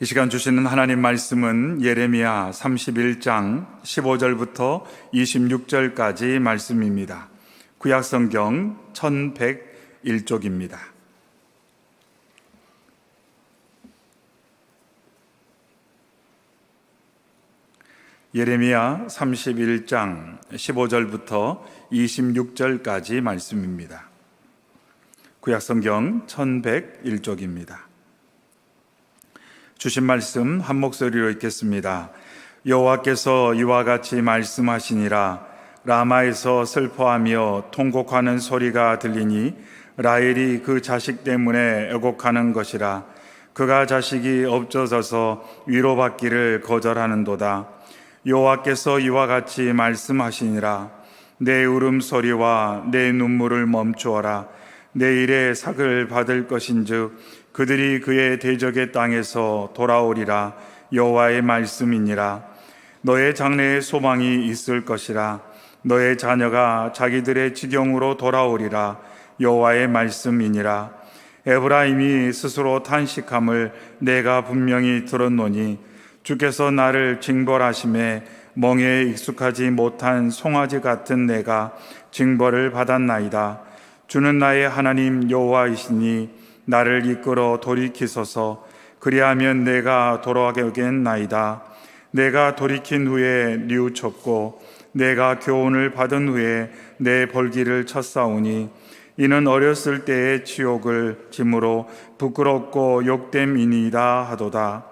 이 시간 주시는 하나님 말씀은 예레미야 31장 15절부터 26절까지 말씀입니다. 구약성경 1101쪽입니다. 예레미야 31장 15절부터 26절까지 말씀입니다. 구약성경 1101쪽입니다. 주신 말씀 한 목소리로 읽겠습니다. 여호와께서 이와 같이 말씀하시니라. 라마에서 슬퍼하며 통곡하는 소리가 들리니 라헬이 그 자식 때문에 애곡하는 것이라. 그가 자식이 없어져서 위로받기를 거절하는도다. 여호와께서 이와 같이 말씀하시니라. 내 울음소리와 내 눈물을 멈추어라. 내 일에 삭을 받을 것인즉 그들이 그의 대적의 땅에서 돌아오리라. 여호와의 말씀이니라. 너의 장래에 소망이 있을 것이라. 너의 자녀가 자기들의 지경으로 돌아오리라. 여호와의 말씀이니라. 에브라임이 스스로 탄식함을 내가 분명히 들었노니 주께서 나를 징벌하심에 멍에에 익숙하지 못한 송아지 같은 내가 징벌을 받았나이다. 주는 나의 하나님 여호와이시니 나를 이끌어 돌이키소서. 그리하면 내가 돌아가겠나이다. 내가 돌이킨 후에 뉘우쳤고 내가 교훈을 받은 후에 내 벌기를 쳤사오니 이는 어렸을 때의 치욕을 짐으로 부끄럽고 욕됨이니이다 하도다.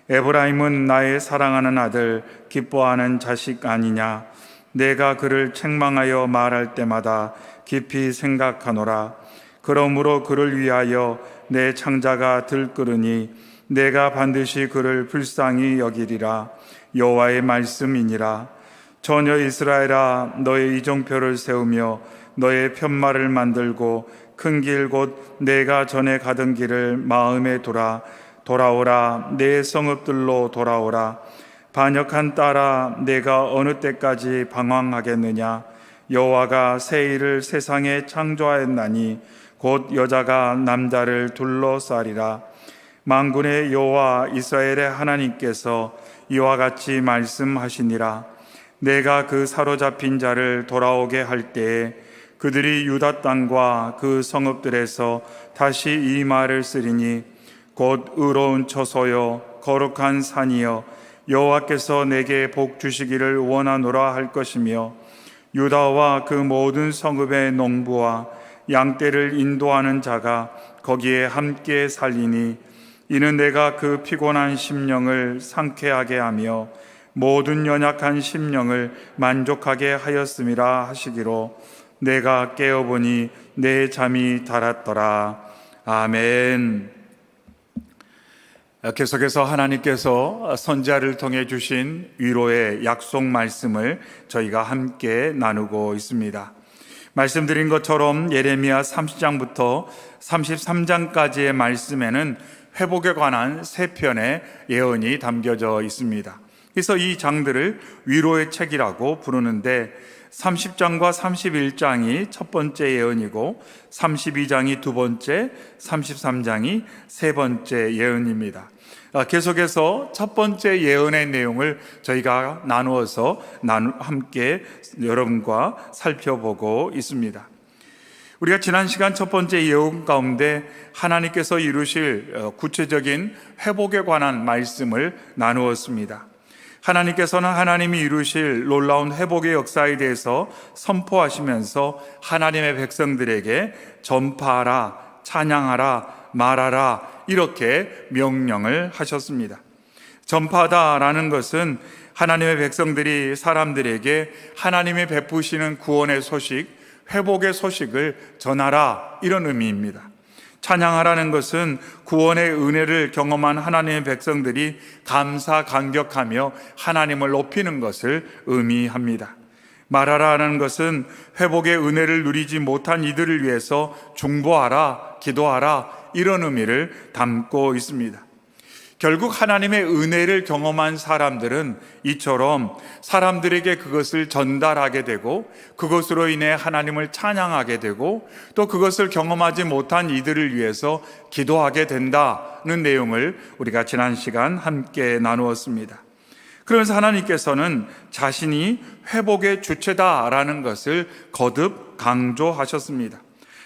에브라임은 나의 사랑하는 아들, 기뻐하는 자식 아니냐. 내가 그를 책망하여 말할 때마다 깊이 생각하노라. 그러므로 그를 위하여 내 창자가 들끓으니 내가 반드시 그를 불쌍히 여기리라. 여호와의 말씀이니라. 전혀 이스라엘아, 너의 이정표를 세우며 너의 편말을 만들고 큰 길 곧 내가 전에 가던 길을 마음에 두라. 돌아오라. 내 성읍들로 돌아오라. 반역한 딸아, 내가 어느 때까지 방황하겠느냐. 여호와가 새 일을 세상에 창조하였나니 곧 여자가 남자를 둘러싸리라. 만군의 여호와 이스라엘의 하나님께서 이와 같이 말씀하시니라. 내가 그 사로잡힌 자를 돌아오게 할 때에 그들이 유다 땅과 그 성읍들에서 다시 이 말을 쓰리니 곧 의로운 처소여 거룩한 산이여 여호와께서 내게 복 주시기를 원하노라 할 것이며 유다와 그 모든 성읍의 농부와 양떼를 인도하는 자가 거기에 함께 살리니 이는 내가 그 피곤한 심령을 상쾌하게 하며 모든 연약한 심령을 만족하게 하였음이라 하시기로 내가 깨어보니 내 잠이 달았더라. 아멘. 계속해서 하나님께서 선지자를 통해 주신 위로의 약속 말씀을 저희가 함께 나누고 있습니다. 말씀드린 것처럼 예레미야 30장부터 33장까지의 말씀에는 회복에 관한 세 편의 예언이 담겨져 있습니다. 그래서 이 장들을 위로의 책이라고 부르는데 30장과 31장이 첫 번째 예언이고 32장이 두 번째, 33장이 세 번째 예언입니다. 계속해서 첫 번째 예언의 내용을 저희가 나누어서 함께 여러분과 살펴보고 있습니다. 우리가 지난 시간 첫 번째 예언 가운데 하나님께서 이루실 구체적인 회복에 관한 말씀을 나누었습니다. 하나님께서는 하나님이 이루실 놀라운 회복의 역사에 대해서 선포하시면서 하나님의 백성들에게 전파하라, 찬양하라, 말하라 이렇게 명령을 하셨습니다. 전파하다라는 것은 하나님의 백성들이 사람들에게 하나님이 베푸시는 구원의 소식, 회복의 소식을 전하라 이런 의미입니다. 찬양하라는 것은 구원의 은혜를 경험한 하나님의 백성들이 감사 감격하며 하나님을 높이는 것을 의미합니다. 말하라는 것은 회복의 은혜를 누리지 못한 이들을 위해서 중보하라, 기도하라 이런 의미를 담고 있습니다. 결국 하나님의 은혜를 경험한 사람들은 이처럼 사람들에게 그것을 전달하게 되고 그것으로 인해 하나님을 찬양하게 되고 또 그것을 경험하지 못한 이들을 위해서 기도하게 된다는 내용을 우리가 지난 시간 함께 나누었습니다. 그러면서 하나님께서는 자신이 회복의 주체다라는 것을 거듭 강조하셨습니다.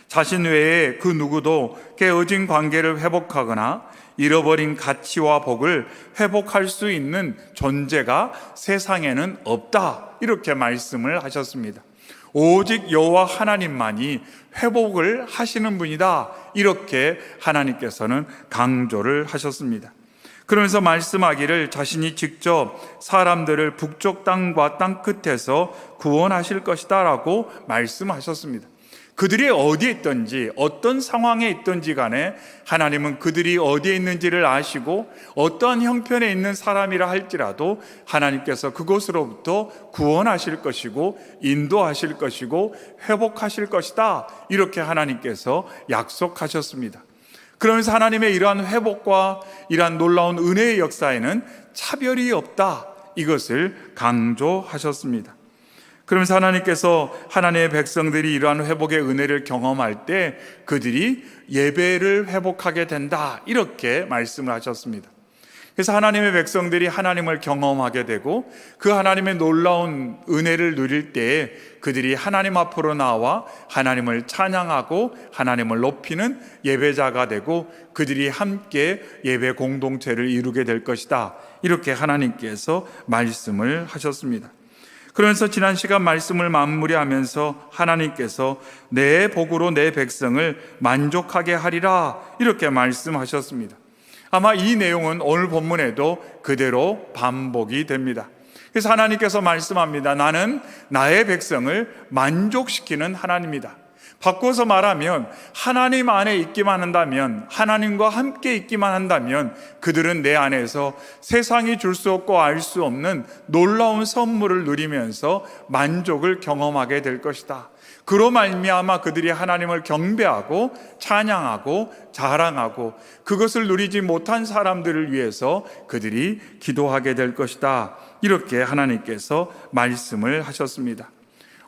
자신 외에 그 누구도 깨어진 관계를 회복하거나 잃어버린 가치와 복을 회복할 수 있는 존재가 세상에는 없다, 이렇게 말씀을 하셨습니다. 오직 여호와 하나님만이 회복을 하시는 분이다, 이렇게 하나님께서는 강조를 하셨습니다. 그러면서 말씀하기를 자신이 직접 사람들을 북쪽 땅과 땅 끝에서 구원하실 것이다 라고 말씀하셨습니다. 그들이 어디에 있든지 어떤 상황에 있든지 간에 하나님은 그들이 어디에 있는지를 아시고 어떠한 형편에 있는 사람이라 할지라도 하나님께서 그곳으로부터 구원하실 것이고 인도하실 것이고 회복하실 것이다, 이렇게 하나님께서 약속하셨습니다. 그러면서 하나님의 이러한 회복과 이러한 놀라운 은혜의 역사에는 차별이 없다, 이것을 강조하셨습니다. 그러면서 하나님께서 하나님의 백성들이 이러한 회복의 은혜를 경험할 때 그들이 예배를 회복하게 된다, 이렇게 말씀을 하셨습니다. 그래서 하나님의 백성들이 하나님을 경험하게 되고 그 하나님의 놀라운 은혜를 누릴 때에 그들이 하나님 앞으로 나와 하나님을 찬양하고 하나님을 높이는 예배자가 되고 그들이 함께 예배 공동체를 이루게 될 것이다, 이렇게 하나님께서 말씀을 하셨습니다. 그러면서 지난 시간 말씀을 마무리하면서 하나님께서 내 복으로 내 백성을 만족하게 하리라, 이렇게 말씀하셨습니다. 아마 이 내용은 오늘 본문에도 그대로 반복이 됩니다. 그래서 하나님께서 말씀합니다. 나는 나의 백성을 만족시키는 하나님이다. 바꿔서 말하면 하나님 안에 있기만 한다면, 하나님과 함께 있기만 한다면 그들은 내 안에서 세상이 줄 수 없고 알 수 없는 놀라운 선물을 누리면서 만족을 경험하게 될 것이다. 그로 말미암아 그들이 하나님을 경배하고 찬양하고 자랑하고 그것을 누리지 못한 사람들을 위해서 그들이 기도하게 될 것이다, 이렇게 하나님께서 말씀을 하셨습니다.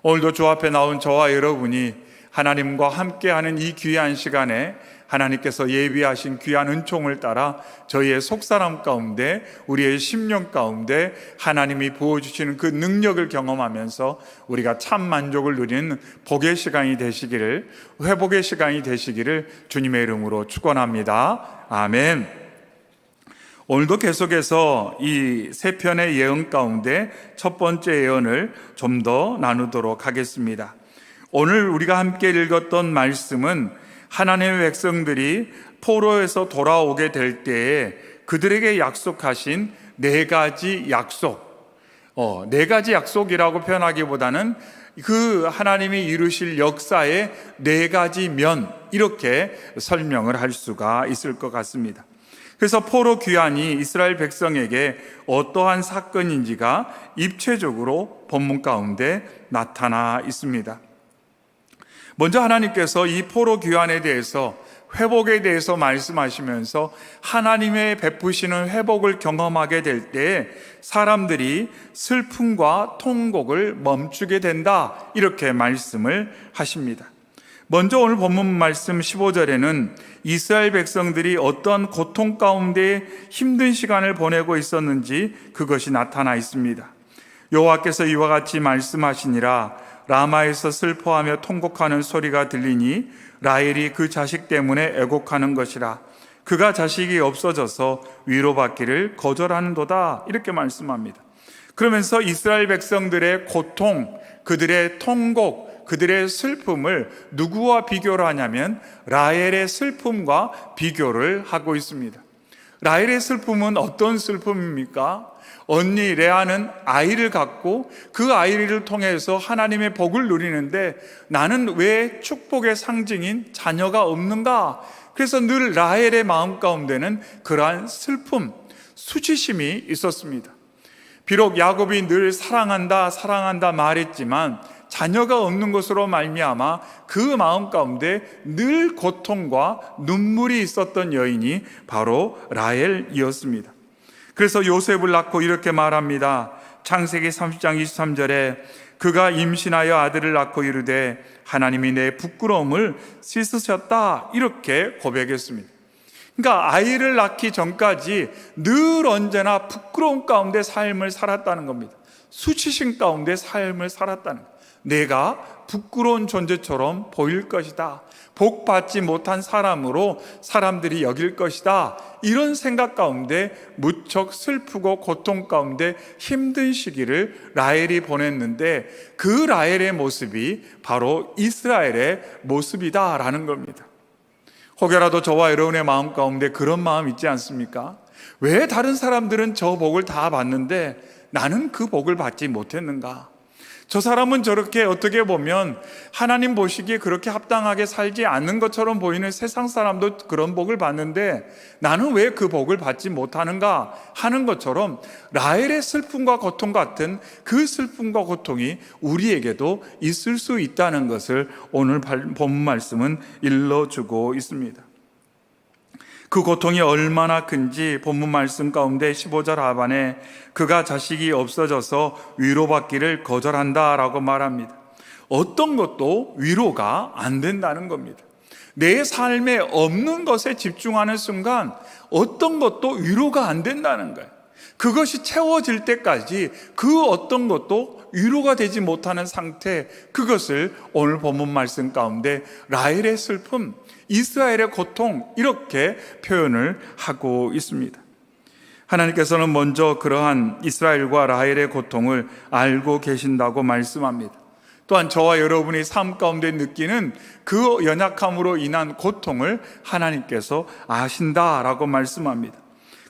오늘도 주 앞에 나온 저와 여러분이 하나님과 함께하는 이 귀한 시간에 하나님께서 예비하신 귀한 은총을 따라 저희의 속사람 가운데, 우리의 심령 가운데 하나님이 부어주시는 그 능력을 경험하면서 우리가 참 만족을 누리는 복의 시간이 되시기를, 회복의 시간이 되시기를 주님의 이름으로 축원합니다. 아멘. 오늘도 계속해서 이 세 편의 예언 가운데 첫 번째 예언을 좀 더 나누도록 하겠습니다. 오늘 우리가 함께 읽었던 말씀은 하나님의 백성들이 포로에서 돌아오게 될 때에 그들에게 약속하신 네 가지 약속, 네 가지 약속이라고 표현하기보다는 그 하나님이 이루실 역사의 네 가지 면, 이렇게 설명을 할 수가 있을 것 같습니다. 그래서 포로 귀환이 이스라엘 백성에게 어떠한 사건인지가 입체적으로 본문 가운데 나타나 있습니다. 먼저 하나님께서 이 포로 귀환에 대해서, 회복에 대해서 말씀하시면서 하나님의 베푸시는 회복을 경험하게 될 때 사람들이 슬픔과 통곡을 멈추게 된다, 이렇게 말씀을 하십니다. 먼저 오늘 본문 말씀 15절에는 이스라엘 백성들이 어떤 고통 가운데 힘든 시간을 보내고 있었는지 그것이 나타나 있습니다. 여호와께서 이와 같이 말씀하시니라. 라마에서 슬퍼하며 통곡하는 소리가 들리니 라헬이 그 자식 때문에 애곡하는 것이라. 그가 자식이 없어져서 위로받기를 거절하는도다, 이렇게 말씀합니다. 그러면서 이스라엘 백성들의 고통, 그들의 통곡, 그들의 슬픔을 누구와 비교를 하냐면 라헬의 슬픔과 비교를 하고 있습니다. 라헬의 슬픔은 어떤 슬픔입니까? 언니 레아는 아이를 갖고 그 아이를 통해서 하나님의 복을 누리는데 나는 왜 축복의 상징인 자녀가 없는가? 그래서 늘 라헬의 마음 가운데는 그러한 슬픔, 수치심이 있었습니다. 비록 야곱이 늘 사랑한다 말했지만 자녀가 없는 것으로 말미암아 그 마음 가운데 늘 고통과 눈물이 있었던 여인이 바로 라헬이었습니다. 그래서 요셉을 낳고 이렇게 말합니다. 창세기 30장 23절에 그가 임신하여 아들을 낳고 이르되 하나님이 내 부끄러움을 씻으셨다, 이렇게 고백했습니다. 그러니까 아이를 낳기 전까지 늘 언제나 부끄러움 가운데 삶을 살았다는 겁니다. 수치심 가운데 삶을 살았다는 겁니다. 내가 부끄러운 존재처럼 보일 것이다, 복받지 못한 사람으로 사람들이 여길 것이다, 이런 생각 가운데 무척 슬프고 고통 가운데 힘든 시기를 라헬이 보냈는데, 그 라헬의 모습이 바로 이스라엘의 모습이다라는 겁니다. 혹여라도 저와 여러분의 마음 가운데 그런 마음 있지 않습니까? 왜 다른 사람들은 저 복을 다 받는데 나는 그 복을 받지 못했는가? 저 사람은 저렇게 어떻게 보면 하나님 보시기에 그렇게 합당하게 살지 않는 것처럼 보이는 세상 사람도 그런 복을 받는데 나는 왜 그 복을 받지 못하는가 하는 것처럼, 라헬의 슬픔과 고통 같은 그 슬픔과 고통이 우리에게도 있을 수 있다는 것을 오늘 본문 말씀은 일러주고 있습니다. 그 고통이 얼마나 큰지 본문 말씀 가운데 15절 하반에 그가 자식이 없어져서 위로받기를 거절한다라고 말합니다. 어떤 것도 위로가 안 된다는 겁니다. 내 삶에 없는 것에 집중하는 순간 어떤 것도 위로가 안 된다는 거예요. 그것이 채워질 때까지 그 어떤 것도 위로가 되지 못하는 상태, 그것을 오늘 본문 말씀 가운데 라헬의 슬픔, 이스라엘의 고통, 이렇게 표현을 하고 있습니다. 하나님께서는 먼저 그러한 이스라엘과 라헬의 고통을 알고 계신다고 말씀합니다. 또한 저와 여러분이 삶 가운데 느끼는 그 연약함으로 인한 고통을 하나님께서 아신다라고 말씀합니다.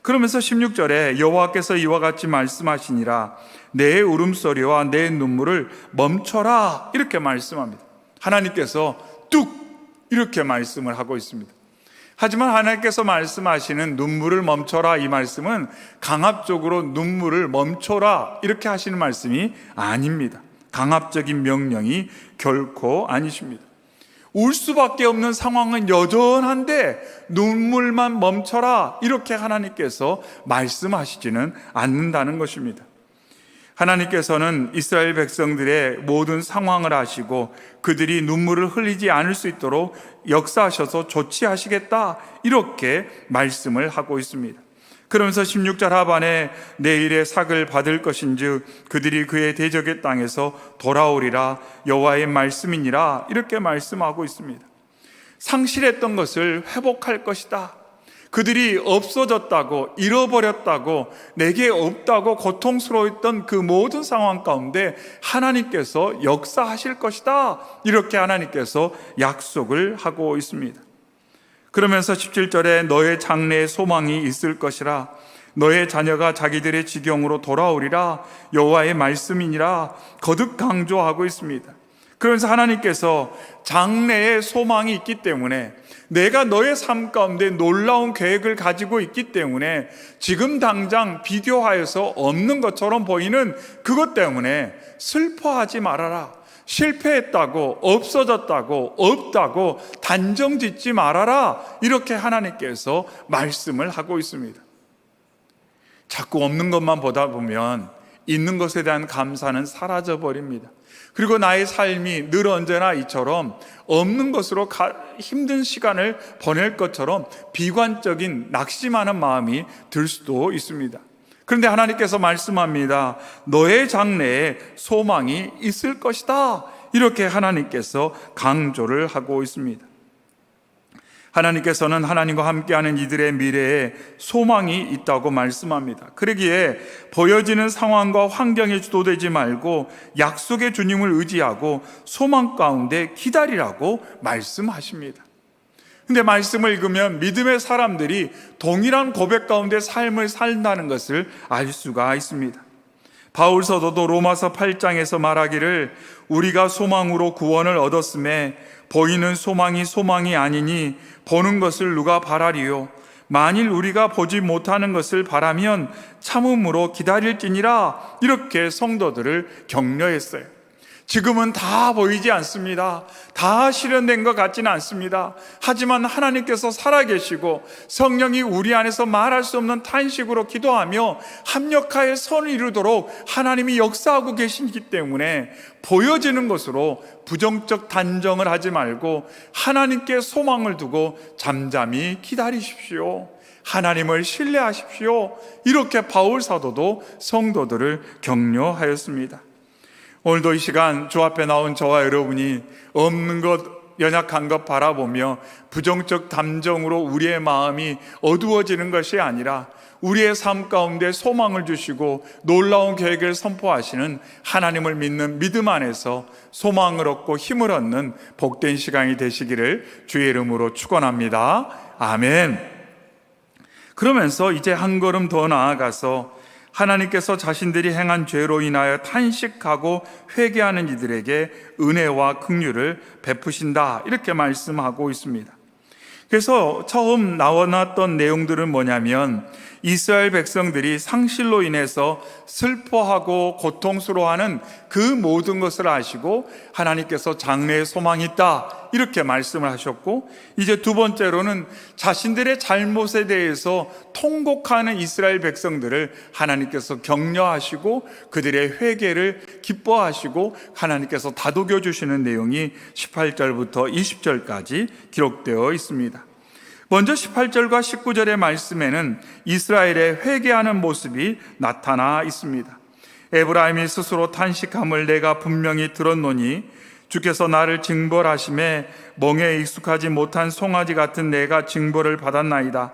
그러면서 16절에 여호와께서 이와 같이 말씀하시니라 내 울음소리와 내 눈물을 멈춰라, 이렇게 말씀합니다. 하나님께서 뚝 이렇게 말씀을 하고 있습니다. 하지만 하나님께서 말씀하시는 눈물을 멈춰라, 이 말씀은 강압적으로 눈물을 멈춰라 이렇게 하시는 말씀이 아닙니다. 강압적인 명령이 결코 아니십니다. 울 수밖에 없는 상황은 여전한데 눈물만 멈춰라, 이렇게 하나님께서 말씀하시지는 않는다는 것입니다. 하나님께서는 이스라엘 백성들의 모든 상황을 아시고 그들이 눈물을 흘리지 않을 수 있도록 역사하셔서 조치하시겠다, 이렇게 말씀을 하고 있습니다. 그러면서 16절 하반에 내일의 삭을 받을 것인즉 그들이 그의 대적의 땅에서 돌아오리라 여호와의 말씀이니라, 이렇게 말씀하고 있습니다. 상실했던 것을 회복할 것이다. 그들이 없어졌다고, 잃어버렸다고, 내게 없다고 고통스러웠던 그 모든 상황 가운데 하나님께서 역사하실 것이다, 이렇게 하나님께서 약속을 하고 있습니다. 그러면서 17절에 너의 장래에 소망이 있을 것이라 너의 자녀가 자기들의 지경으로 돌아오리라 여호와의 말씀이니라 거듭 강조하고 있습니다. 그러면서 하나님께서 장래에 소망이 있기 때문에, 내가 너의 삶 가운데 놀라운 계획을 가지고 있기 때문에 지금 당장 비교하여서 없는 것처럼 보이는 그것 때문에 슬퍼하지 말아라. 실패했다고, 없어졌다고, 없다고 단정 짓지 말아라, 이렇게 하나님께서 말씀을 하고 있습니다. 자꾸 없는 것만 보다 보면 있는 것에 대한 감사는 사라져 버립니다. 그리고 나의 삶이 늘 언제나 이처럼 없는 것으로 힘든 시간을 보낼 것처럼 비관적인 낙심하는 마음이 들 수도 있습니다. 그런데 하나님께서 말씀합니다. 너의 장래에 소망이 있을 것이다, 이렇게 하나님께서 강조를 하고 있습니다. 하나님께서는 하나님과 함께하는 이들의 미래에 소망이 있다고 말씀합니다. 그러기에 보여지는 상황과 환경에 주도되지 말고 약속의 주님을 의지하고 소망 가운데 기다리라고 말씀하십니다. 근데 말씀을 읽으면 믿음의 사람들이 동일한 고백 가운데 삶을 산다는 것을 알 수가 있습니다. 바울 사도도 로마서 8장에서 말하기를 우리가 소망으로 구원을 얻었음에 보이는 소망이 아니니 보는 것을 누가 바라리요 만일 우리가 보지 못하는 것을 바라면 참음으로 기다릴지니라, 이렇게 성도들을 격려했어요. 지금은 다 보이지 않습니다. 다 실현된 것 같지는 않습니다. 하지만 하나님께서 살아계시고 성령이 우리 안에서 말할 수 없는 탄식으로 기도하며 합력하여 선을 이루도록 하나님이 역사하고 계시기 때문에 보여지는 것으로 부정적 단정을 하지 말고 하나님께 소망을 두고 잠잠히 기다리십시오. 하나님을 신뢰하십시오. 이렇게 바울 사도도 성도들을 격려하였습니다. 오늘도 이 시간 주 앞에 나온 저와 여러분이 없는 것, 연약한 것 바라보며 부정적 감정으로 우리의 마음이 어두워지는 것이 아니라 우리의 삶 가운데 소망을 주시고 놀라운 계획을 선포하시는 하나님을 믿는 믿음 안에서 소망을 얻고 힘을 얻는 복된 시간이 되시기를 주의 이름으로 축원합니다. 아멘. 그러면서 이제 한 걸음 더 나아가서 하나님께서 자신들이 행한 죄로 인하여 탄식하고 회개하는 이들에게 은혜와 긍휼을 베푸신다, 이렇게 말씀하고 있습니다. 그래서 처음 나왔던 내용들은 뭐냐면 이스라엘 백성들이 상실로 인해서 슬퍼하고 고통스러워하는 그 모든 것을 아시고 하나님께서 장래에 소망이 있다, 이렇게 말씀을 하셨고, 이제 두 번째로는 자신들의 잘못에 대해서 통곡하는 이스라엘 백성들을 하나님께서 격려하시고 그들의 회개를 기뻐하시고 하나님께서 다독여 주시는 내용이 18절부터 20절까지 기록되어 있습니다. 먼저 18절과 19절의 말씀에는 이스라엘의 회개하는 모습이 나타나 있습니다. 에브라임이 스스로 탄식함을 내가 분명히 들었노니 주께서 나를 징벌하심에 멍에 익숙하지 못한 송아지 같은 내가 징벌을 받았나이다.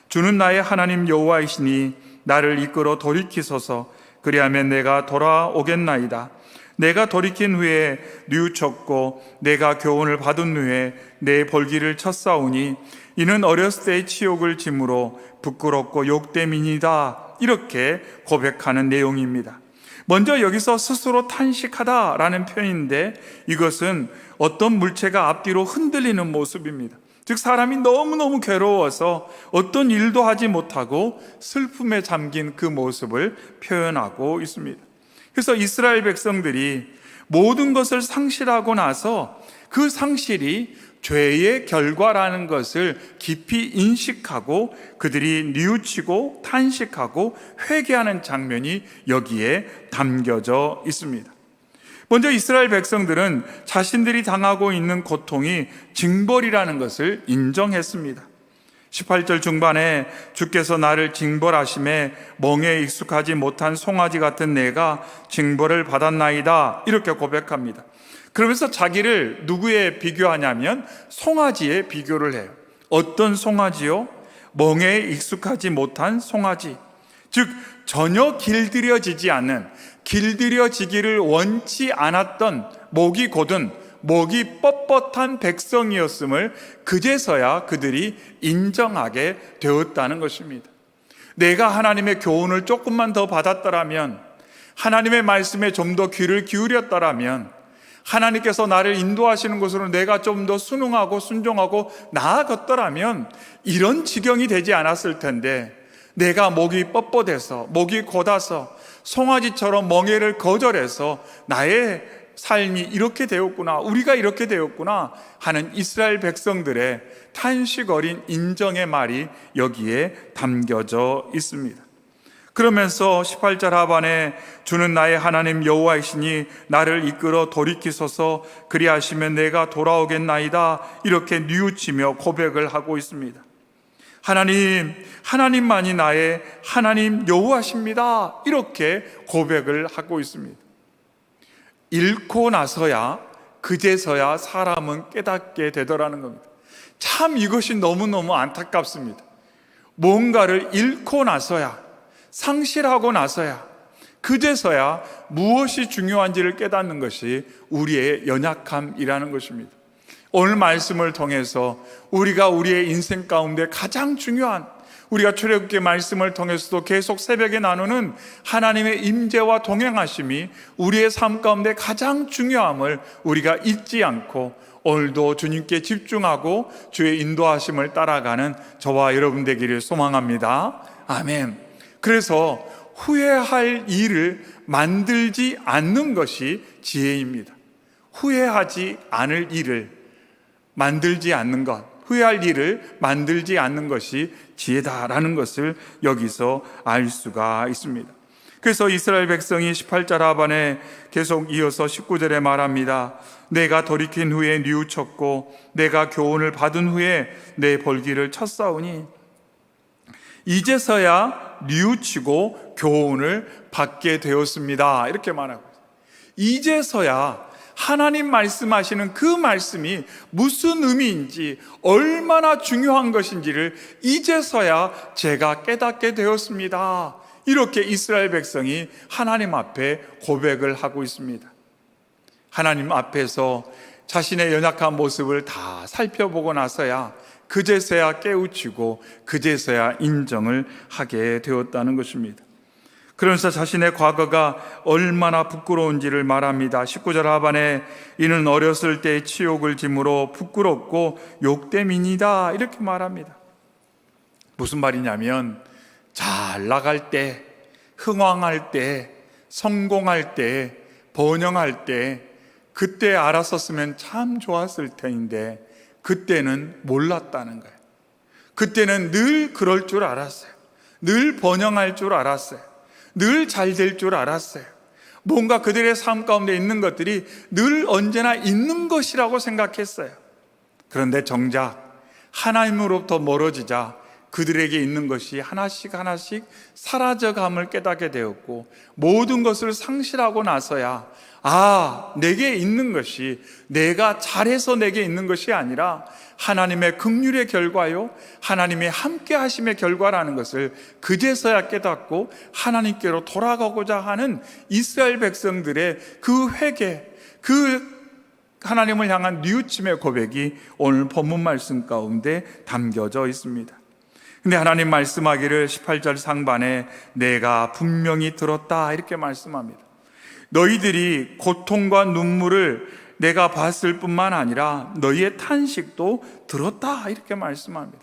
주는 나의 하나님 여호와이시니 나를 이끌어 돌이키소서. 그리하면 내가 돌아오겠나이다. 내가 돌이킨 후에 뉘우쳤고 내가 교훈을 받은 후에 내 벌기를 쳤사오니 이는 어렸을 때의 치욕을 짐으로 부끄럽고 욕됨이니다, 이렇게 고백하는 내용입니다. 먼저 여기서 스스로 탄식하다라는 표현인데 이것은 어떤 물체가 앞뒤로 흔들리는 모습입니다. 즉 사람이 너무너무 괴로워서 어떤 일도 하지 못하고 슬픔에 잠긴 그 모습을 표현하고 있습니다. 그래서 이스라엘 백성들이 모든 것을 상실하고 나서 그 상실이 죄의 결과라는 것을 깊이 인식하고 그들이 뉘우치고 탄식하고 회개하는 장면이 여기에 담겨져 있습니다. 먼저 이스라엘 백성들은 자신들이 당하고 있는 고통이 징벌이라는 것을 인정했습니다. 18절 중반에 주께서 나를 징벌하심에 멍에 익숙하지 못한 송아지 같은 내가 징벌을 받았나이다, 이렇게 고백합니다. 그러면서 자기를 누구에 비교하냐면 송아지에 비교를 해요. 어떤 송아지요? 멍에 익숙하지 못한 송아지. 즉 전혀 길들여지지 않는, 길들여지기를 원치 않았던 목이 곧은 목이 뻣뻣한 백성이었음을 그제서야 그들이 인정하게 되었다는 것입니다. 내가 하나님의 교훈을 조금만 더 받았더라면, 하나님의 말씀에 좀 더 귀를 기울였더라면, 하나님께서 나를 인도하시는 곳으로 내가 좀 더 순응하고 순종하고 나아갔더라면 이런 지경이 되지 않았을 텐데, 내가 목이 뻣뻣해서 목이 곧아서 송아지처럼 멍에를 거절해서 나의 삶이 이렇게 되었구나, 우리가 이렇게 되었구나 하는 이스라엘 백성들의 탄식 어린 인정의 말이 여기에 담겨져 있습니다. 그러면서 18절 하반에 주는 나의 하나님 여호와이시니 나를 이끌어 돌이키소서. 그리하시면 내가 돌아오겠나이다, 이렇게 뉘우치며 고백을 하고 있습니다. 하나님만이 나의 하나님 여호와십니다, 이렇게 고백을 하고 있습니다. 잃고 나서야 그제서야 사람은 깨닫게 되더라는 겁니다. 참 이것이 너무너무 안타깝습니다. 뭔가를 잃고 나서야, 상실하고 나서야, 그제서야 무엇이 중요한지를 깨닫는 것이 우리의 연약함이라는 것입니다. 오늘 말씀을 통해서 우리가 우리의 인생 가운데 가장 중요한, 우리가 출애굽기 말씀을 통해서도 계속 새벽에 나누는 하나님의 임재와 동행하심이 우리의 삶 가운데 가장 중요함을 우리가 잊지 않고 오늘도 주님께 집중하고 주의 인도하심을 따라가는 저와 여러분 되기를 소망합니다. 아멘. 그래서 후회할 일을 만들지 않는 것이 지혜입니다. 후회하지 않을 일을 만들지 않는 것, 후회할 일을 만들지 않는 것이 지혜다라는 것을 여기서 알 수가 있습니다. 그래서 이스라엘 백성이 18절 하반에 계속 이어서 19절에 말합니다. 내가 돌이킨 후에 뉘우쳤고 내가 교훈을 받은 후에 내 벌기를 쳤사오니, 이제서야 뉘우치고 교훈을 받게 되었습니다. 이렇게 말하고 있어요. 이제서야 하나님 말씀하시는 그 말씀이 무슨 의미인지, 얼마나 중요한 것인지를 이제서야 제가 깨닫게 되었습니다. 이렇게 이스라엘 백성이 하나님 앞에 고백을 하고 있습니다. 하나님 앞에서 자신의 연약한 모습을 다 살펴보고 나서야 그제서야 깨우치고 그제서야 인정을 하게 되었다는 것입니다. 그러면서 자신의 과거가 얼마나 부끄러운지를 말합니다. 19절 하반에 이는 어렸을 때 치욕을 짐으로 부끄럽고 욕됨이니다, 이렇게 말합니다. 무슨 말이냐면, 잘 나갈 때, 흥왕할 때, 성공할 때, 번영할 때, 그때 알았었으면 참 좋았을 텐데 그때는 몰랐다는 거예요. 그때는 늘 그럴 줄 알았어요. 늘 번영할 줄 알았어요. 늘 잘 될 줄 알았어요. 뭔가 그들의 삶 가운데 있는 것들이 늘 언제나 있는 것이라고 생각했어요. 그런데 정작 하나님으로부터 멀어지자 그들에게 있는 것이 하나씩 하나씩 사라져감을 깨닫게 되었고, 모든 것을 상실하고 나서야 내게 있는 것이 내가 잘해서 내게 있는 것이 아니라 하나님의 긍휼의 결과요, 하나님의 함께 하심의 결과라는 것을 그제서야 깨닫고 하나님께로 돌아가고자 하는 이스라엘 백성들의 그 회개, 그 하나님을 향한 뉘우침의 고백이 오늘 본문 말씀 가운데 담겨져 있습니다. 근데 하나님 말씀하기를 18절 상반에 내가 분명히 들었다, 이렇게 말씀합니다. 너희들이 고통과 눈물을 내가 봤을 뿐만 아니라 너희의 탄식도 들었다, 이렇게 말씀합니다.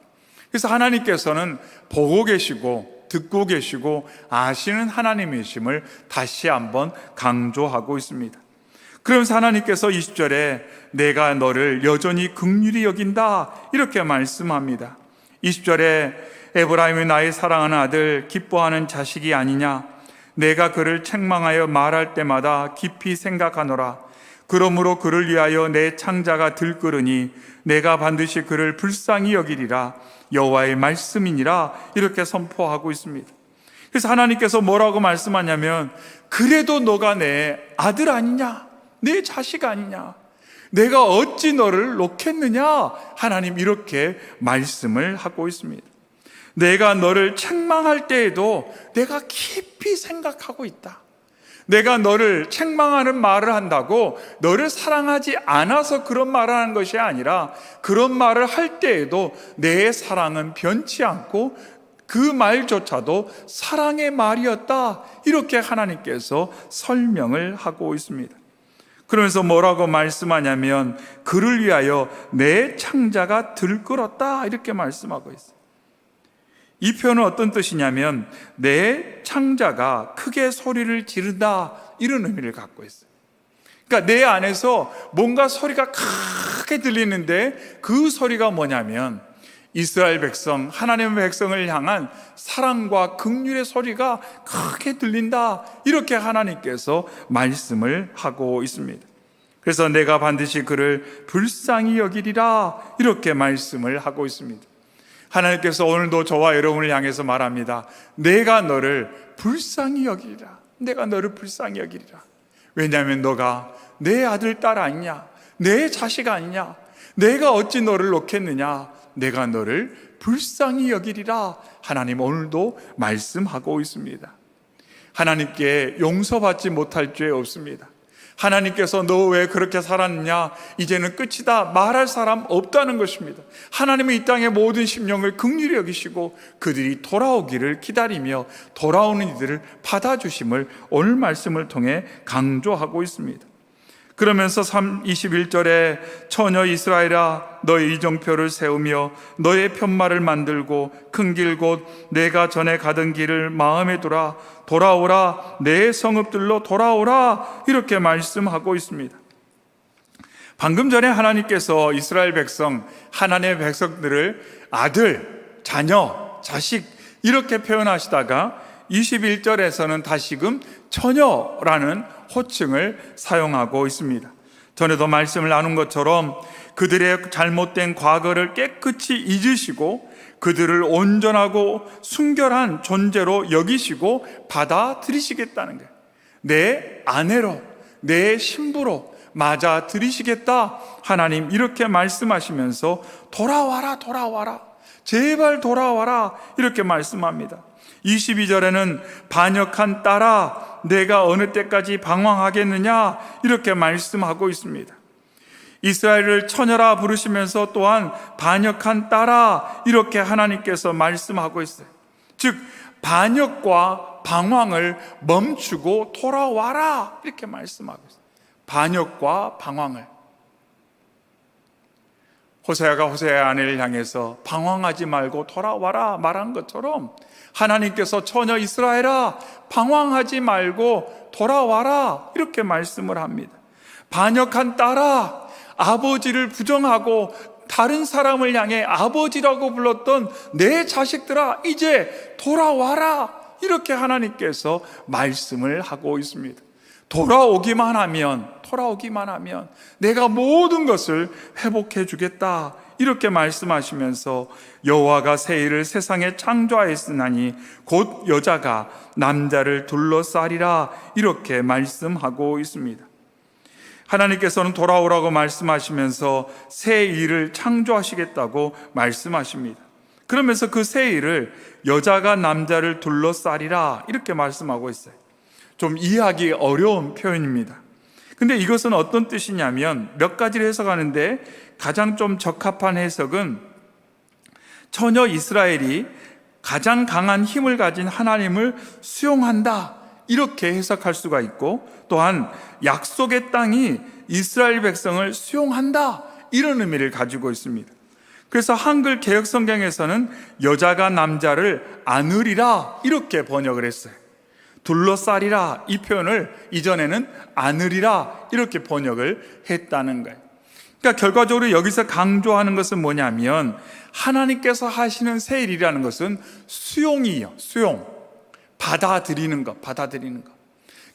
그래서 하나님께서는 보고 계시고 듣고 계시고 아시는 하나님이심을 다시 한번 강조하고 있습니다. 그러면서 하나님께서 20절에 내가 너를 여전히 긍휼히 여긴다, 이렇게 말씀합니다. 20절에 에브라임이 나의 사랑하는 아들, 기뻐하는 자식이 아니냐, 내가 그를 책망하여 말할 때마다 깊이 생각하노라. 그러므로 그를 위하여 내 창자가 들끓으니 내가 반드시 그를 불쌍히 여기리라. 여호와의 말씀이니라, 이렇게 선포하고 있습니다. 그래서 하나님께서 뭐라고 말씀하냐면, 그래도 너가 내 아들 아니냐, 내 자식 아니냐, 내가 어찌 너를 놓겠느냐, 하나님 이렇게 말씀을 하고 있습니다. 내가 너를 책망할 때에도 내가 깊이 생각하고 있다. 내가 너를 책망하는 말을 한다고 너를 사랑하지 않아서 그런 말을 하는 것이 아니라, 그런 말을 할 때에도 내 사랑은 변치 않고 그 말조차도 사랑의 말이었다, 이렇게 하나님께서 설명을 하고 있습니다. 그러면서 뭐라고 말씀하냐면, 그를 위하여 내 창자가 들끓었다, 이렇게 말씀하고 있어요. 이 표현은 어떤 뜻이냐면, 내 창자가 크게 소리를 지른다, 이런 의미를 갖고 있어요. 그러니까 내 안에서 뭔가 소리가 크게 들리는데, 그 소리가 뭐냐면 이스라엘 백성, 하나님의 백성을 향한 사랑과 긍휼의 소리가 크게 들린다, 이렇게 하나님께서 말씀을 하고 있습니다. 그래서 내가 반드시 그를 불쌍히 여기리라, 이렇게 말씀을 하고 있습니다. 하나님께서 오늘도 저와 여러분을 향해서 말합니다. 내가 너를 불쌍히 여기리라. 내가 너를 불쌍히 여기리라. 왜냐하면 너가 내 아들, 딸 아니냐, 내 자식 아니냐, 내가 어찌 너를 놓겠느냐, 내가 너를 불쌍히 여기리라. 하나님 오늘도 말씀하고 있습니다. 하나님께 용서받지 못할 죄 없습니다. 하나님께서 너 왜 그렇게 살았느냐, 이제는 끝이다, 말할 사람 없다는 것입니다. 하나님은 이 땅의 모든 심령을 긍휼히 여기시고 그들이 돌아오기를 기다리며 돌아오는 이들을 받아주심을 오늘 말씀을 통해 강조하고 있습니다. 그러면서 21절에 처녀 이스라엘아, 너의 이정표를 세우며 너의 편말을 만들고 큰 길 곧 내가 전에 가던 길을 마음에 두라. 돌아오라, 내 성읍들로 돌아오라, 이렇게 말씀하고 있습니다. 방금 전에 하나님께서 이스라엘 백성, 하나님의 백성들을 아들, 자녀, 자식 이렇게 표현하시다가 21절에서는 다시금 처녀라는 호칭을 사용하고 있습니다. 전에도 말씀을 나눈 것처럼 그들의 잘못된 과거를 깨끗이 잊으시고 그들을 온전하고 순결한 존재로 여기시고 받아들이시겠다는 거예요. 내 아내로, 내 신부로 맞아들이시겠다. 하나님 이렇게 말씀하시면서 돌아와라, 돌아와라, 제발 돌아와라 이렇게 말씀합니다. 22절에는 반역한 딸아 내가 어느 때까지 방황하겠느냐 이렇게 말씀하고 있습니다. 이스라엘을 처녀라 부르시면서 또한 반역한 딸아 이렇게 하나님께서 말씀하고 있어요. 즉 반역과 방황을 멈추고 돌아와라 이렇게 말씀하고 있어요. 반역과 방황을. 호세아가 호세아의 아내를 향해서 방황하지 말고 돌아와라 말한 것처럼 하나님께서 처녀 이스라엘아 방황하지 말고 돌아와라 이렇게 말씀을 합니다. 반역한 딸아, 아버지를 부정하고 다른 사람을 향해 아버지라고 불렀던 내 자식들아 이제 돌아와라 이렇게 하나님께서 말씀을 하고 있습니다. 돌아오기만 하면 내가 모든 것을 회복해 주겠다 이렇게 말씀하시면서 여호와가 새 일을 세상에 창조하였으나니 곧 여자가 남자를 둘러싸리라 이렇게 말씀하고 있습니다. 하나님께서는 돌아오라고 말씀하시면서 새 일을 창조하시겠다고 말씀하십니다. 그러면서 그 새 일을 여자가 남자를 둘러싸리라 이렇게 말씀하고 있어요. 좀 이해하기 어려운 표현입니다. 근데 이것은 어떤 뜻이냐면 몇 가지를 해석하는데 가장 좀 적합한 해석은 처녀 이스라엘이 가장 강한 힘을 가진 하나님을 수용한다 이렇게 해석할 수가 있고, 또한 약속의 땅이 이스라엘 백성을 수용한다 이런 의미를 가지고 있습니다. 그래서 한글 개역성경에서는 여자가 남자를 안으리라 이렇게 번역을 했어요. 둘러싸리라 이 표현을 이전에는 안으리라 이렇게 번역을 했다는 거예요. 그러니까 결과적으로 여기서 강조하는 것은 뭐냐면 하나님께서 하시는 새 일이라는 것은 수용이에요. 수용, 받아들이는 것.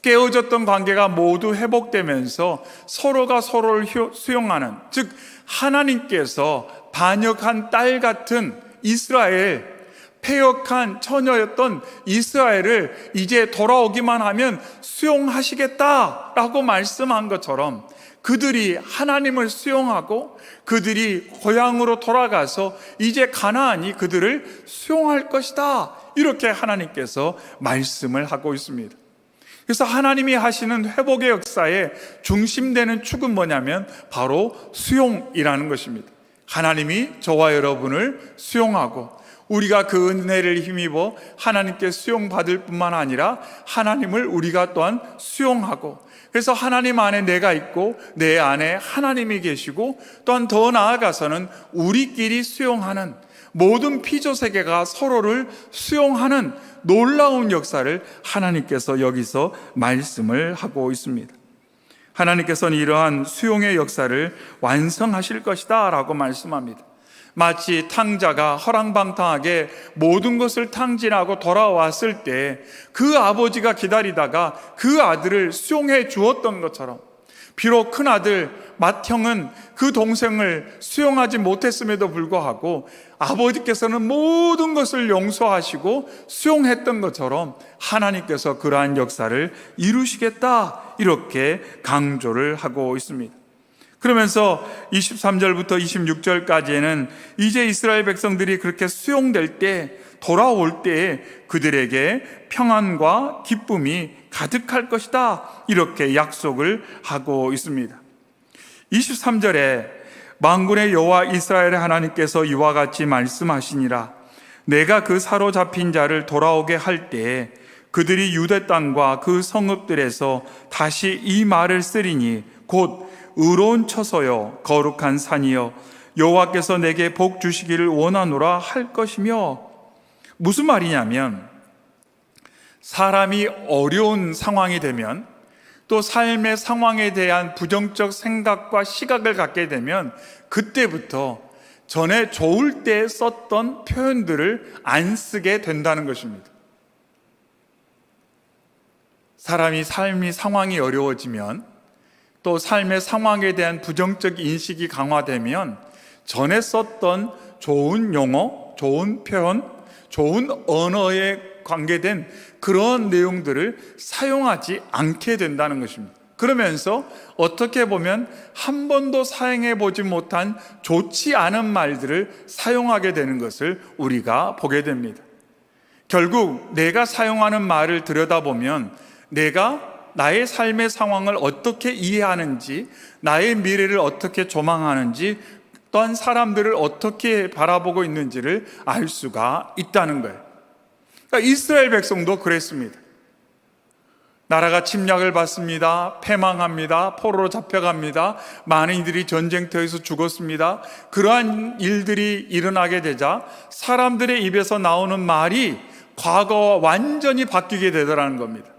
깨어졌던 관계가 모두 회복되면서 서로가 서로를 수용하는, 즉 하나님께서 반역한 딸 같은 이스라엘, 패역한 처녀였던 이스라엘을 이제 돌아오기만 하면 수용하시겠다라고 말씀한 것처럼 그들이 하나님을 수용하고 그들이 고향으로 돌아가서 이제 가나안이 그들을 수용할 것이다 이렇게 하나님께서 말씀을 하고 있습니다. 그래서 하나님이 하시는 회복의 역사의 중심되는 축은 뭐냐면 바로 수용이라는 것입니다. 하나님이 저와 여러분을 수용하고 우리가 그 은혜를 힘입어 하나님께 수용받을 뿐만 아니라 하나님을 우리가 또한 수용하고, 그래서 하나님 안에 내가 있고 내 안에 하나님이 계시고, 또한 더 나아가서는 우리끼리 수용하는, 모든 피조세계가 서로를 수용하는 놀라운 역사를 하나님께서 여기서 말씀을 하고 있습니다. 하나님께서는 이러한 수용의 역사를 완성하실 것이다 라고 말씀합니다. 마치 탕자가 허랑방탕하게 모든 것을 탕진하고 돌아왔을 때 그 아버지가 기다리다가 그 아들을 수용해 주었던 것처럼, 비록 큰 아들 맏형은 그 동생을 수용하지 못했음에도 불구하고 아버지께서는 모든 것을 용서하시고 수용했던 것처럼 하나님께서 그러한 역사를 이루시겠다 이렇게 강조를 하고 있습니다. 그러면서 23절부터 26절까지에는 이제 이스라엘 백성들이 그렇게 수용될 때, 돌아올 때에 그들에게 평안과 기쁨이 가득할 것이다 이렇게 약속을 하고 있습니다. 23절에 만군의 여호와 이스라엘의 하나님께서 이와 같이 말씀하시니라. 내가 그 사로잡힌 자를 돌아오게 할 때에 그들이 유대 땅과 그 성읍들에서 다시 이 말을 쓰리니 곧 의로운 처소여 거룩한 산이여 여호와께서 내게 복 주시기를 원하노라 할 것이며, 무슨 말이냐면 사람이 어려운 상황이 되면 또 삶의 상황에 대한 부정적 생각과 시각을 갖게 되면 그때부터 전에 좋을 때 썼던 표현들을 안 쓰게 된다는 것입니다. 사람이 삶이 상황이 어려워지면, 또 삶의 상황에 대한 부정적 인식이 강화되면 전에 썼던 좋은 용어, 좋은 표현, 좋은 언어에 관계된 그런 내용들을 사용하지 않게 된다는 것입니다. 그러면서 어떻게 보면 한 번도 사용해 보지 못한 좋지 않은 말들을 사용하게 되는 것을 우리가 보게 됩니다. 결국 내가 사용하는 말을 들여다보면 내가 나의 삶의 상황을 어떻게 이해하는지, 나의 미래를 어떻게 조망하는지, 또한 사람들을 어떻게 바라보고 있는지를 알 수가 있다는 거예요. 그러니까 이스라엘 백성도 그랬습니다. 나라가 침략을 받습니다. 패망합니다. 포로로 잡혀갑니다. 많은 이들이 전쟁터에서 죽었습니다. 그러한 일들이 일어나게 되자 사람들의 입에서 나오는 말이 과거와 완전히 바뀌게 되더라는 겁니다.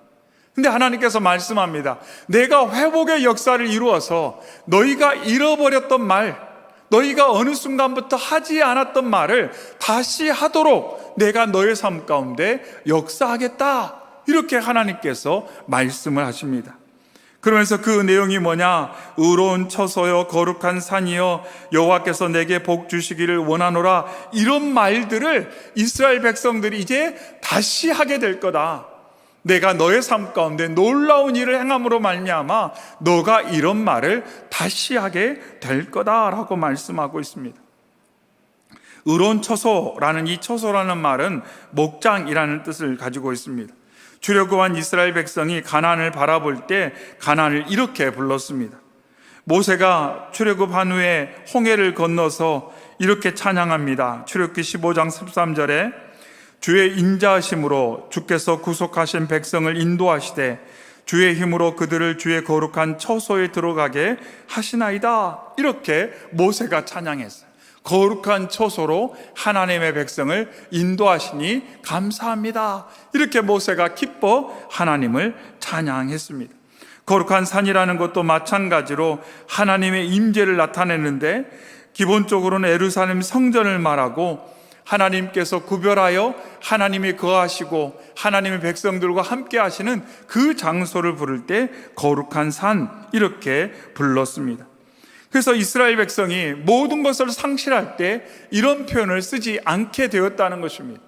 근데 하나님께서 말씀합니다. 내가 회복의 역사를 이루어서 너희가 잃어버렸던 말, 너희가 어느 순간부터 하지 않았던 말을 다시 하도록 내가 너의 삶 가운데 역사하겠다. 이렇게 하나님께서 말씀을 하십니다. 그러면서 그 내용이 뭐냐? 의로운 처소여 거룩한 산이여 여호와께서 내게 복 주시기를 원하노라. 이런 말들을 이스라엘 백성들이 이제 다시 하게 될 거다. 내가 너의 삶 가운데 놀라운 일을 행함으로 말미암아 너가 이런 말을 다시 하게 될 거다라고 말씀하고 있습니다. 의로운 처소라는 이 처소라는 말은 목장이라는 뜻을 가지고 있습니다. 출애굽한 이스라엘 백성이 가나안을 바라볼 때 가나안을 이렇게 불렀습니다. 모세가 출애굽한 후에 홍해를 건너서 이렇게 찬양합니다. 출애굽기 15장 13절에 주의 인자하심으로 주께서 구속하신 백성을 인도하시되 주의 힘으로 그들을 주의 거룩한 처소에 들어가게 하시나이다. 이렇게 모세가 찬양했어요. 거룩한 처소로 하나님의 백성을 인도하시니 감사합니다. 이렇게 모세가 기뻐 하나님을 찬양했습니다. 거룩한 산이라는 것도 마찬가지로 하나님의 임재를 나타내는데 기본적으로는 예루살렘 성전을 말하고 하나님께서 구별하여 하나님이 거하시고 하나님의 백성들과 함께 하시는 그 장소를 부를 때 거룩한 산 이렇게 불렀습니다. 그래서 이스라엘 백성이 모든 것을 상실할 때 이런 표현을 쓰지 않게 되었다는 것입니다.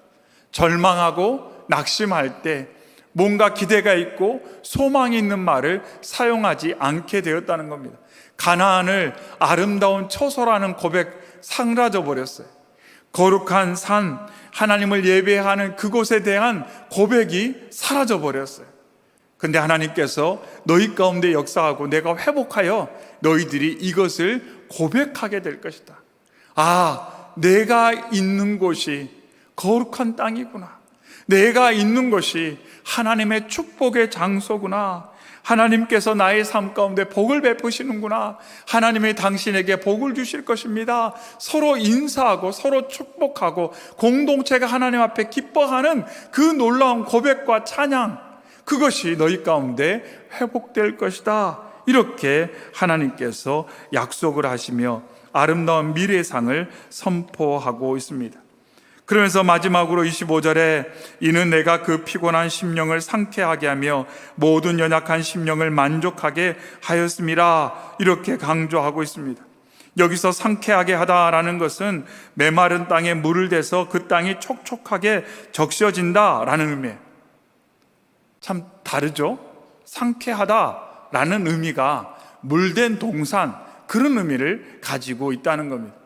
절망하고 낙심할 때 뭔가 기대가 있고 소망이 있는 말을 사용하지 않게 되었다는 겁니다. 가나안을 아름다운 처소라는 고백 사라져 버렸어요. 거룩한 산, 하나님을 예배하는 그곳에 대한 고백이 사라져 버렸어요. 근데 하나님께서 너희 가운데 역사하고 내가 회복하여 너희들이 이것을 고백하게 될 것이다. 아, 내가 있는 곳이 거룩한 땅이구나. 내가 있는 곳이 하나님의 축복의 장소구나. 하나님께서 나의 삶 가운데 복을 베푸시는구나. 하나님이 당신에게 복을 주실 것입니다. 서로 인사하고 서로 축복하고 공동체가 하나님 앞에 기뻐하는 그 놀라운 고백과 찬양, 그것이 너희 가운데 회복될 것이다. 이렇게 하나님께서 약속을 하시며 아름다운 미래상을 선포하고 있습니다. 그러면서 마지막으로 25절에 이는 내가 그 피곤한 심령을 상쾌하게 하며 모든 연약한 심령을 만족하게 하였음이라 이렇게 강조하고 있습니다. 여기서 상쾌하게 하다라는 것은 메마른 땅에 물을 대서 그 땅이 촉촉하게 적셔진다라는 의미예요. 참 다르죠? 상쾌하다라는 의미가 물된 동산, 그런 의미를 가지고 있다는 겁니다.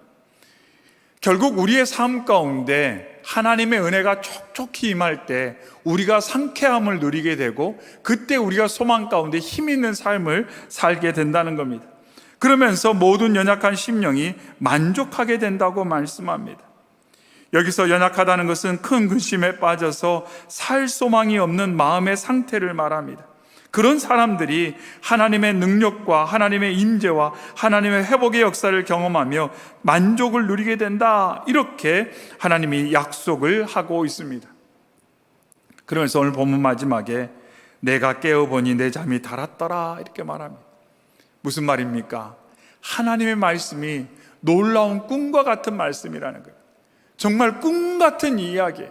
결국 우리의 삶 가운데 하나님의 은혜가 촉촉히 임할 때 우리가 상쾌함을 누리게 되고 그때 우리가 소망 가운데 힘 있는 삶을 살게 된다는 겁니다. 그러면서 모든 연약한 심령이 만족하게 된다고 말씀합니다. 여기서 연약하다는 것은 큰 근심에 빠져서 살 소망이 없는 마음의 상태를 말합니다. 그런 사람들이 하나님의 능력과 하나님의 임재와 하나님의 회복의 역사를 경험하며 만족을 누리게 된다. 이렇게 하나님이 약속을 하고 있습니다. 그러면서 오늘 본문 마지막에 내가 깨어보니 내 잠이 달았더라. 이렇게 말합니다. 무슨 말입니까? 하나님의 말씀이 놀라운 꿈과 같은 말씀이라는 거예요. 정말 꿈 같은 이야기.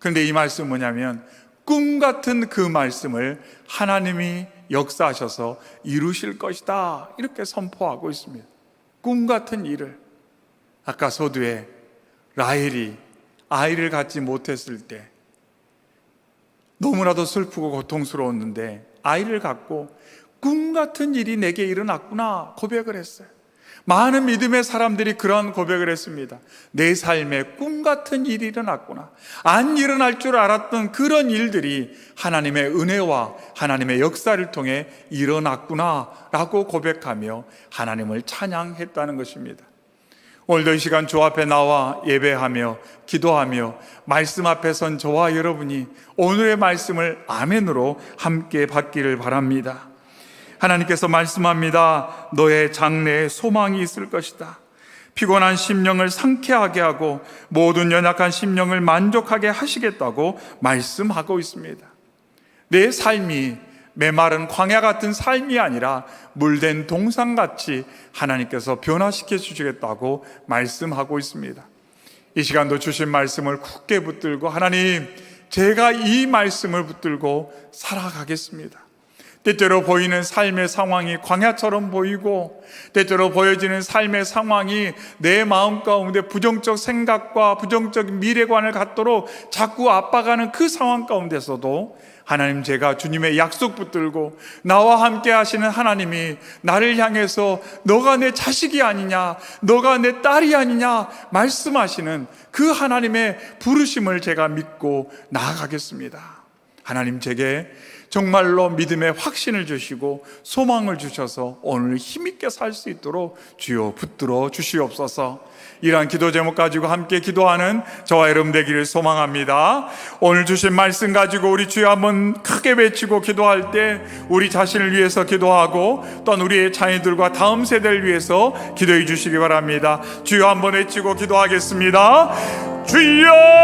그런데 이 말씀은 뭐냐면 꿈 같은 그 말씀을 하나님이 역사하셔서 이루실 것이다. 이렇게 선포하고 있습니다. 꿈 같은 일을. 아까 서두에 라헬이 아이를 갖지 못했을 때 너무나도 슬프고 고통스러웠는데 아이를 갖고 꿈 같은 일이 내게 일어났구나 고백을 했어요. 많은 믿음의 사람들이 그런 고백을 했습니다. 내 삶에 꿈 같은 일이 일어났구나. 안 일어날 줄 알았던 그런 일들이 하나님의 은혜와 하나님의 역사를 통해 일어났구나 라고 고백하며 하나님을 찬양했다는 것입니다. 오늘도 이 시간 주 앞에 나와 예배하며 기도하며 말씀 앞에 선 저와 여러분이 오늘의 말씀을 아멘으로 함께 받기를 바랍니다. 하나님께서 말씀합니다. 너의 장래에 소망이 있을 것이다. 피곤한 심령을 상쾌하게 하고 모든 연약한 심령을 만족하게 하시겠다고 말씀하고 있습니다. 내 삶이 메마른 광야 같은 삶이 아니라 물된 동산같이 하나님께서 변화시켜 주시겠다고 말씀하고 있습니다. 이 시간도 주신 말씀을 굳게 붙들고 하나님, 제가 이 말씀을 붙들고 살아가겠습니다. 때때로 보이는 삶의 상황이 광야처럼 보이고 때때로 보여지는 삶의 상황이 내 마음 가운데 부정적 생각과 부정적 미래관을 갖도록 자꾸 압박하는 그 상황 가운데서도 하나님, 제가 주님의 약속 붙들고 나와 함께 하시는 하나님이 나를 향해서 너가 내 자식이 아니냐, 너가 내 딸이 아니냐 말씀하시는 그 하나님의 부르심을 제가 믿고 나아가겠습니다. 하나님, 제게 정말로 믿음의 확신을 주시고 소망을 주셔서 오늘 힘있게 살 수 있도록 주여 붙들어 주시옵소서. 이러한 기도 제목 가지고 함께 기도하는 저와 여러분 되기를 소망합니다. 오늘 주신 말씀 가지고 우리 주여 한번 크게 외치고 기도할 때 우리 자신을 위해서 기도하고 또한 우리의 자녀들과 다음 세대를 위해서 기도해 주시기 바랍니다. 주여 한번 외치고 기도하겠습니다. 주여!